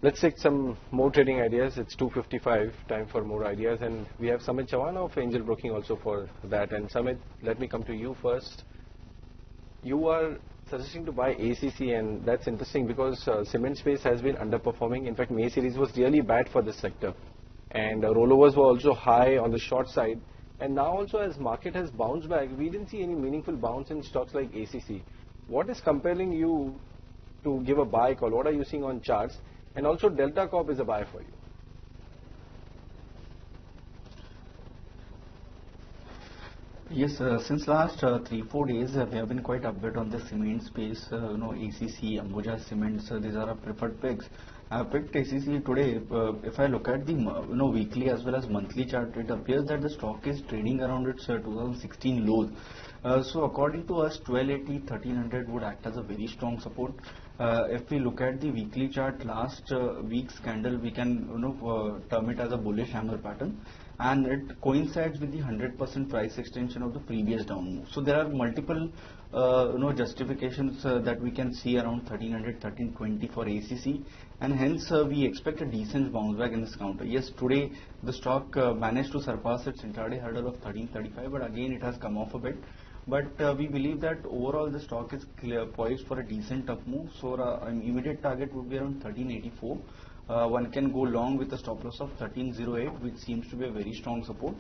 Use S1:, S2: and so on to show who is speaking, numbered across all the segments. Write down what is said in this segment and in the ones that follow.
S1: Let's take some more trading ideas. It's 2:55, time for more ideas, and we have Samit Chavan of Angel Broking also for that. And Samit, let me come to you first. You are suggesting to buy ACC, and that's interesting because cement space has been underperforming. In fact, May series was really bad for this sector, and rollovers were also high on the short side. And now also, as market has bounced back, we didn't see any meaningful bounce in stocks like ACC. What is compelling you to give a buy call? What are you seeing on charts? And also Delta Corp is a buy for you.
S2: Yes, since last 3-4 days, we have been quite upbeat on the cement space. ACC, Ambuja Cements, these are our preferred picks. I have picked ACC today. If I look at the weekly as well as monthly chart, it appears that the stock is trading around its 2016 lows. So according to us, 1280, 1300 would act as a very strong support. If we look at the weekly chart, last week's candle, we can term it as a bullish hammer pattern, and it coincides with the 100% price extension of the previous down move. So there are multiple justifications that we can see around 1300, 1320 for ACC, and hence we expect a decent bounce back in this counter. Yes, today the stock managed to surpass its intraday hurdle of 1335, but again it has come off a bit. But we believe that overall the stock is poised for a decent up move. So an immediate target would be around 1384. One can go long with a stop loss of 1308, which seems to be a very strong support.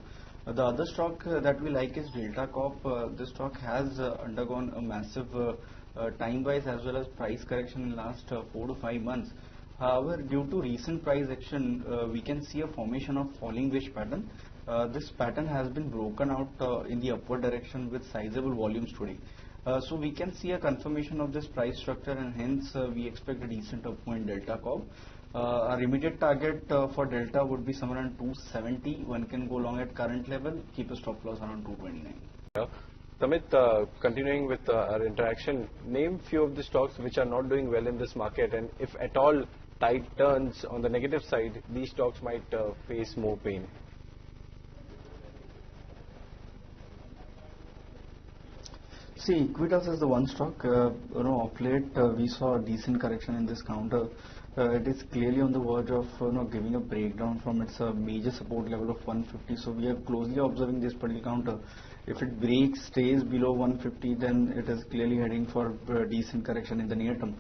S2: The other stock that we like is Delta Corp. This stock has undergone a massive time-wise as well as price correction in last 4 to 5 months. However, due to recent price action, we can see a formation of falling wedge pattern. This pattern has been broken out in the upward direction with sizable volumes today. So we can see a confirmation of this price structure, and hence we expect a decent upmove in Delta Corp. Our immediate target for Delta would be somewhere around 270. One can go long at current level, keep a stop loss around 229.
S1: Samit, continuing with our interaction, name few of the stocks which are not doing well in this market, and if at all tide turns on the negative side, these stocks might face more pain.
S2: See, Equitas is the one stock. Of late we saw a decent correction in this counter. It is clearly on the verge of giving a breakdown from its major support level of 150. So we are closely observing this particular counter. If it breaks, stays below 150, then it is clearly heading for a decent correction in the near term.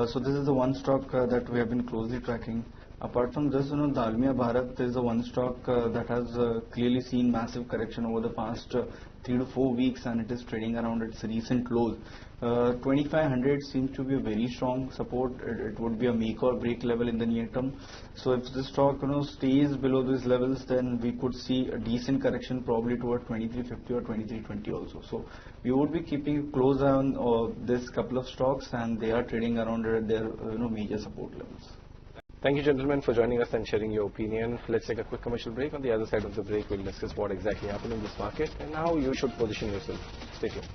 S2: So this is the one stock that we have been closely tracking. Apart from this, Dalmia Bharat is the one stock that has clearly seen massive correction over the past 3 to 4 weeks, and it is trading around its recent lows. 2500 seems to be a very strong support. It would be a make or break level in the near term. So if the stock stays below these levels, then we could see a decent correction probably toward 2350 or 2320 also. So we would be keeping a close eye on this couple of stocks, and they are trading around their major support levels.
S1: Thank you, gentlemen, for joining us and sharing your opinion. Let's take a quick commercial break. On the other side of the break, we'll discuss what exactly happened in this market and how you should position yourself. Stay tuned.